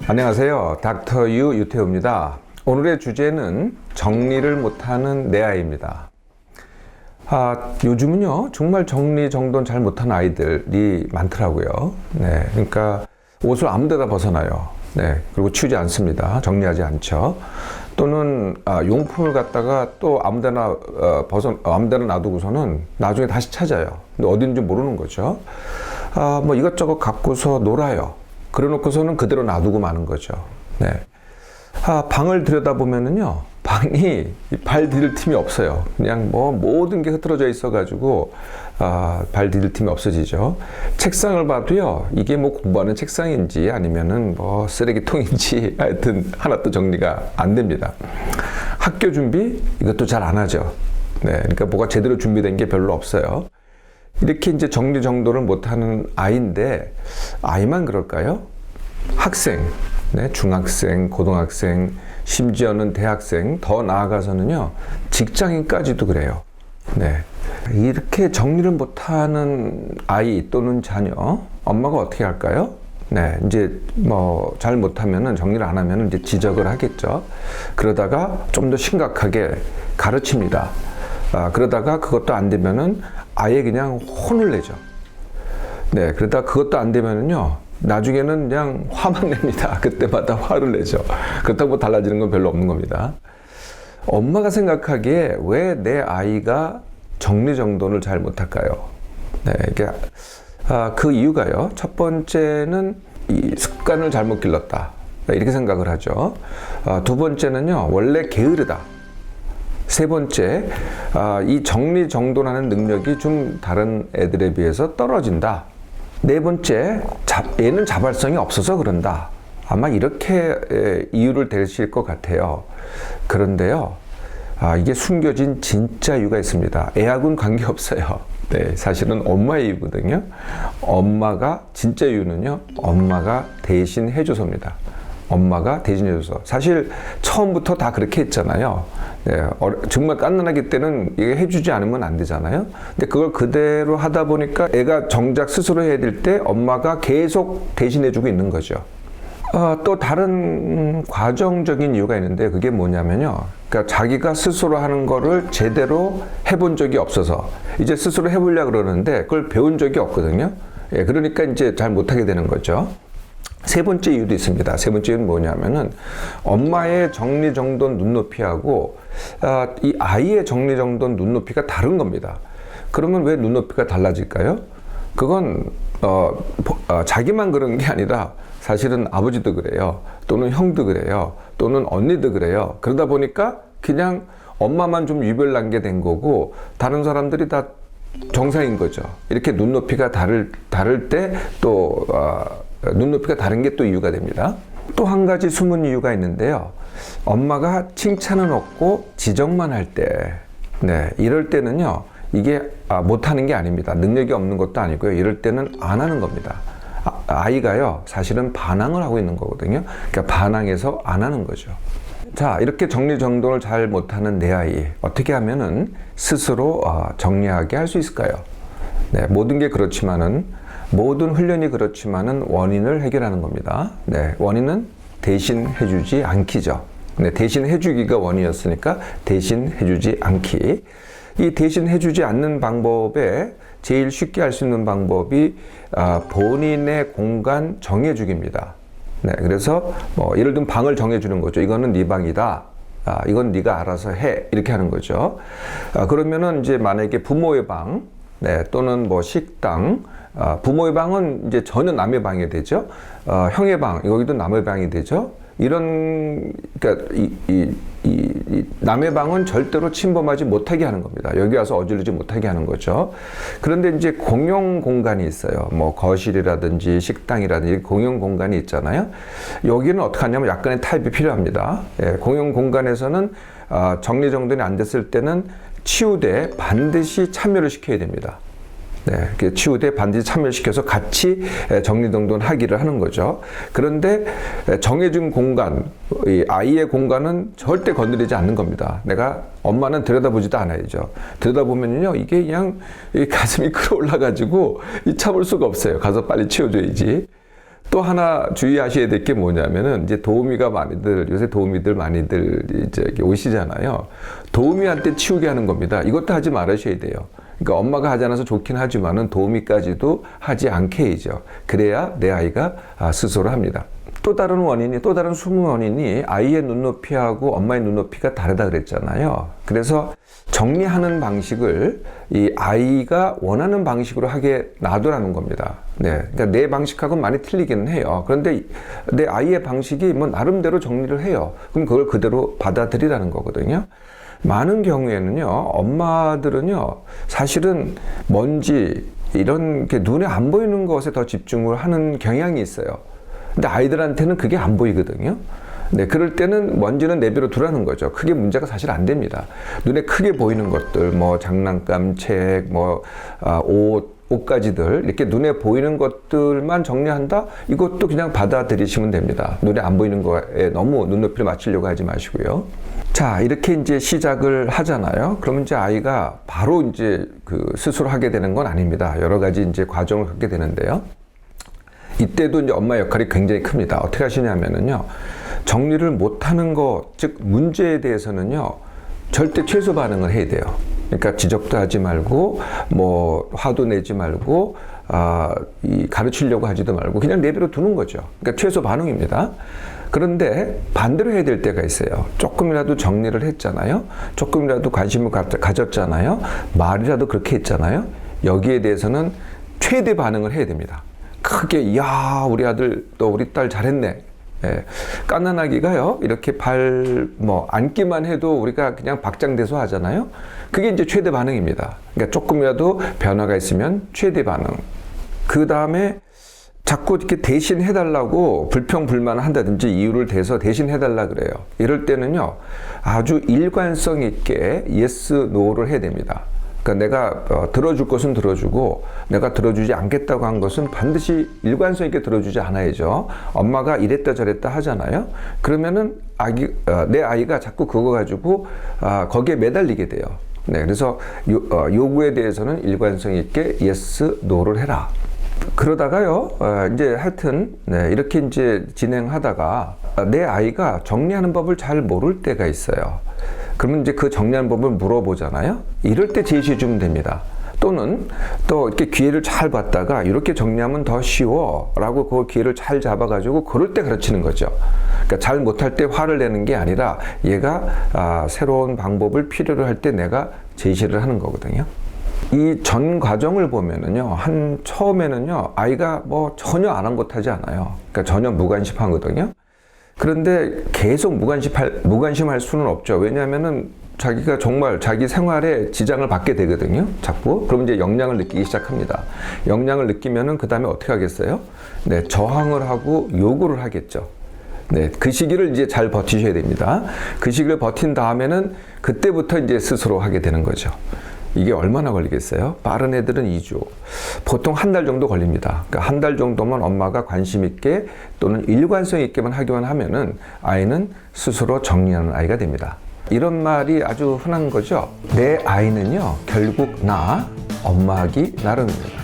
안녕하세요. 닥터 유 유태우입니다. 오늘의 주제는 정리를 못하는 내 아이입니다. 요즘은요, 정말 정리정돈 잘 못하는 아이들이 많더라고요. 네, 그러니까 옷을 아무 데나 벗어나요. 네, 그리고 치우지 않습니다. 정리하지 않죠. 또는 용품을 갖다가 또 아무 데나 아무 데나 놔두고서는 나중에 다시 찾아요. 근데 어딘지 모르는 거죠. 뭐 이것저것 갖고서 놀아요. 그래 놓고서는 그대로 놔두고 마는 거죠. 네. 방을 들여다보면은요, 방이 발 디딜 틈이 없어요. 그냥 뭐 모든 게 흐트러져 있어가지고, 발 디딜 틈이 없어지죠. 책상을 봐도요, 이게 뭐 공부하는 책상인지 아니면은 뭐 쓰레기통인지 하여튼 하나도 정리가 안 됩니다. 학교 준비? 이것도 잘 안 하죠. 네. 그러니까 뭐가 제대로 준비된 게 별로 없어요. 이렇게 이제 정리정돈을 못하는 아이인데, 아이만 그럴까요? 학생, 네, 중학생, 고등학생, 심지어는 대학생, 더 나아가서는요, 직장인까지도 그래요. 네. 이렇게 정리를 못하는 아이 또는 자녀, 엄마가 어떻게 할까요? 네, 이제 뭐 잘 못하면은 정리를 안 하면은 이제 지적을 하겠죠. 그러다가 좀 더 심각하게 가르칩니다. 그러다가 그것도 안 되면은 아예 그냥 혼을 내죠. 네, 그러다 그것도 안 되면은요, 나중에는 그냥 화만 냅니다. 그때마다 화를 내죠. 그렇다고 뭐 달라지는 건 별로 없는 겁니다. 엄마가 생각하기에 왜 내 아이가 정리정돈을 잘 못할까요? 네, 이게 그 이유가요. 첫 번째는 이 습관을 잘못 길렀다. 이렇게 생각을 하죠. 두 번째는요, 원래 게으르다. 세 번째, 이 정리정돈하는 능력이 좀 다른 애들에 비해서 떨어진다. 네 번째, 얘는 자발성이 없어서 그런다. 아마 이렇게 이유를 대실 것 같아요. 그런데요, 이게 숨겨진 진짜 이유가 있습니다. 애하고는 관계없어요. 네, 사실은 엄마의 이유거든요. 엄마가, 진짜 이유는요, 엄마가 대신 해줘서입니다. 엄마가 대신해줘서. 사실 처음부터 다 그렇게 했잖아요. 네, 정말 갓난아기 때는 이게 해주지 않으면 안 되잖아요. 근데 그걸 그대로 하다 보니까 애가 정작 스스로 해야 될 때 엄마가 계속 대신해주고 있는 거죠. 또 다른 과정적인 이유가 있는데 그게 뭐냐면요. 그러니까 자기가 스스로 하는 거를 제대로 해본 적이 없어서 이제 스스로 해보려고 그러는데 그걸 배운 적이 없거든요. 예, 그러니까 이제 잘 못하게 되는 거죠. 세 번째 이유도 있습니다. 세 번째 이유는 뭐냐면은 엄마의 정리정돈 눈높이하고 이 아이의 정리정돈 눈높이가 다른 겁니다. 그러면 왜 눈높이가 달라질까요? 그건 자기만 그런 게 아니라 사실은 아버지도 그래요. 또는 형도 그래요. 또는 언니도 그래요. 그러다 보니까 그냥 엄마만 좀 유별난 게 된 거고 다른 사람들이 다 정상인 거죠. 이렇게 눈높이가 다를 때 또 눈높이가 다른 게 또 이유가 됩니다. 또 한 가지 숨은 이유가 있는데요. 엄마가 칭찬은 없고 지적만 할 때, 네, 이럴 때는요, 이게 못하는 게 아닙니다. 능력이 없는 것도 아니고요. 이럴 때는 안 하는 겁니다. 아이가요, 사실은 반항을 하고 있는 거거든요. 그러니까 반항해서 안 하는 거죠. 자, 이렇게 정리정돈을 잘 못하는 내 아이, 어떻게 하면은 스스로 정리하게 할 수 있을까요? 네, 모든 게 그렇지만은, 모든 훈련이 그렇지만은 원인을 해결하는 겁니다. 네, 원인은 대신 해주지 않기죠. 네, 대신 해주기가 원인이었으니까 대신 해주지 않기. 이 대신 해주지 않는 방법에 제일 쉽게 할 수 있는 방법이 본인의 공간 정해주기입니다. 네, 그래서 뭐 예를 들면 방을 정해주는 거죠. 이거는 네 방이다. 이건 네가 알아서 해. 이렇게 하는 거죠. 그러면은 이제 만약에 부모의 방, 네, 또는 뭐 식당, 부모의 방은 이제 전혀 남의 방이 되죠. 형의 방, 여기도 남의 방이 되죠. 이런, 그러니까 이 남의 방은 절대로 침범하지 못하게 하는 겁니다. 여기 와서 어지르지 못하게 하는 거죠. 그런데 이제 공용 공간이 있어요. 뭐 거실이라든지 식당이라든지 공용 공간이 있잖아요. 여기는 어떻게 하냐면 약간의 타입이 필요합니다. 예, 공용 공간에서는 정리정돈이 안 됐을 때는 치우되 반드시 참여를 시켜야 됩니다. 네, 치우되 반드시 참여시켜서 같이 정리정돈 하기를 하는 거죠. 그런데 정해진 공간, 이 아이의 공간은 절대 건드리지 않는 겁니다. 내가 엄마는 들여다보지도 않아야죠. 들여다보면요, 이게 그냥 가슴이 끌어올라가지고 참을 수가 없어요. 가서 빨리 치워줘야지. 또 하나 주의하셔야 될 게 뭐냐면은 이제 도우미가 많이들 요새 도우미들 많이들 이제 이렇게 오시잖아요. 도우미한테 치우게 하는 겁니다. 이것도 하지 말으셔야 돼요. 그러니까 엄마가 하지 않아서 좋긴 하지만은 도우미까지도 하지 않게 해야죠. 그래야 내 아이가 스스로 합니다. 또 다른 원인이, 또 다른 숨은 원인이 아이의 눈높이하고 엄마의 눈높이가 다르다 그랬잖아요. 그래서 정리하는 방식을 이 아이가 원하는 방식으로 하게 놔두라는 겁니다. 네. 그러니까 내 방식하고는 많이 틀리기는 해요. 그런데 내 아이의 방식이 뭐 나름대로 정리를 해요. 그럼 그걸 그대로 받아들이라는 거거든요. 많은 경우에는요, 엄마들은요, 사실은 먼지, 이런 게 눈에 안 보이는 것에 더 집중을 하는 경향이 있어요. 근데 아이들한테는 그게 안 보이거든요. 네, 그럴 때는 먼지는 내버려 두라는 거죠. 크게 문제가 사실 안 됩니다. 눈에 크게 보이는 것들, 뭐 장난감, 책, 뭐 옷가지들 이렇게 눈에 보이는 것들만 정리한다? 이것도 그냥 받아들이시면 됩니다. 눈에 안 보이는 거에 너무 눈높이를 맞추려고 하지 마시고요. 자, 이렇게 이제 시작을 하잖아요. 그러면 이제 아이가 바로 이제 스스로 하게 되는 건 아닙니다. 여러 가지 이제 과정을 갖게 되는데요. 이때도 이제 엄마 역할이 굉장히 큽니다. 어떻게 하시냐면은요, 정리를 못하는 것, 즉 문제에 대해서는요, 절대 최소 반응을 해야 돼요. 그러니까 지적도 하지 말고, 뭐 화도 내지 말고, 가르치려고 하지도 말고 그냥 내버려 두는 거죠. 그러니까 최소 반응입니다. 그런데 반대로 해야 될 때가 있어요. 조금이라도 정리를 했잖아요. 조금이라도 관심을 가졌잖아요. 말이라도 그렇게 했잖아요. 여기에 대해서는 최대 반응을 해야 됩니다. 크게, 야, 우리 아들 또 우리 딸 잘했네. 예. 깐난아기가요, 이렇게 앉기만 해도 우리가 그냥 박장대소 하잖아요. 그게 이제 최대 반응입니다. 그러니까 조금이라도 변화가 있으면 최대 반응. 그 다음에 자꾸 이렇게 대신 해달라고 불평불만을 한다든지 이유를 대서 대신 해달라 그래요. 이럴 때는요, 아주 일관성 있게 yes, no를 해야 됩니다. 그러니까 내가 들어줄 것은 들어주고 내가 들어주지 않겠다고 한 것은 반드시 일관성 있게 들어주지 않아야죠. 엄마가 이랬다 저랬다 하잖아요. 그러면은 내 아이가 자꾸 그거 가지고 거기에 매달리게 돼요. 네, 그래서 요구에 대해서는 일관성 있게 yes, no를 해라. 그러다가요, 이제 하여튼, 네, 이렇게 이제 진행하다가 내 아이가 정리하는 법을 잘 모를 때가 있어요. 그러면 이제 그 정리하는 법을 물어보잖아요. 이럴 때 제시해 주면 됩니다. 또는 또 이렇게 기회를 잘 봤다가 이렇게 정리하면 더 쉬워 라고 그 기회를 잘 잡아가지고 그럴 때 가르치는 거죠. 그러니까 잘 못할 때 화를 내는 게 아니라 얘가 새로운 방법을 필요로 할 때 내가 제시를 하는 거거든요. 이 전 과정을 보면은요, 처음에는요, 아이가 뭐 전혀 아랑곳하지 않아요. 그러니까 전혀 무관심하거든요. 그런데 계속 무관심할 수는 없죠. 왜냐하면은 자기가 정말 자기 생활에 지장을 받게 되거든요. 자꾸. 그럼 이제 영향을 느끼기 시작합니다. 영향을 느끼면은 그 다음에 어떻게 하겠어요? 네, 저항을 하고 요구를 하겠죠. 네, 그 시기를 이제 잘 버티셔야 됩니다. 그 시기를 버틴 다음에는 그때부터 이제 스스로 하게 되는 거죠. 이게 얼마나 걸리겠어요? 빠른 애들은 2주. 보통 한 달 정도 걸립니다. 그러니까 한 달 정도만 엄마가 관심 있게 또는 일관성 있게만 하기만 하면은 아이는 스스로 정리하는 아이가 됩니다. 이런 말이 아주 흔한 거죠. 내 아이는요, 결국 엄마하기 나름입니다.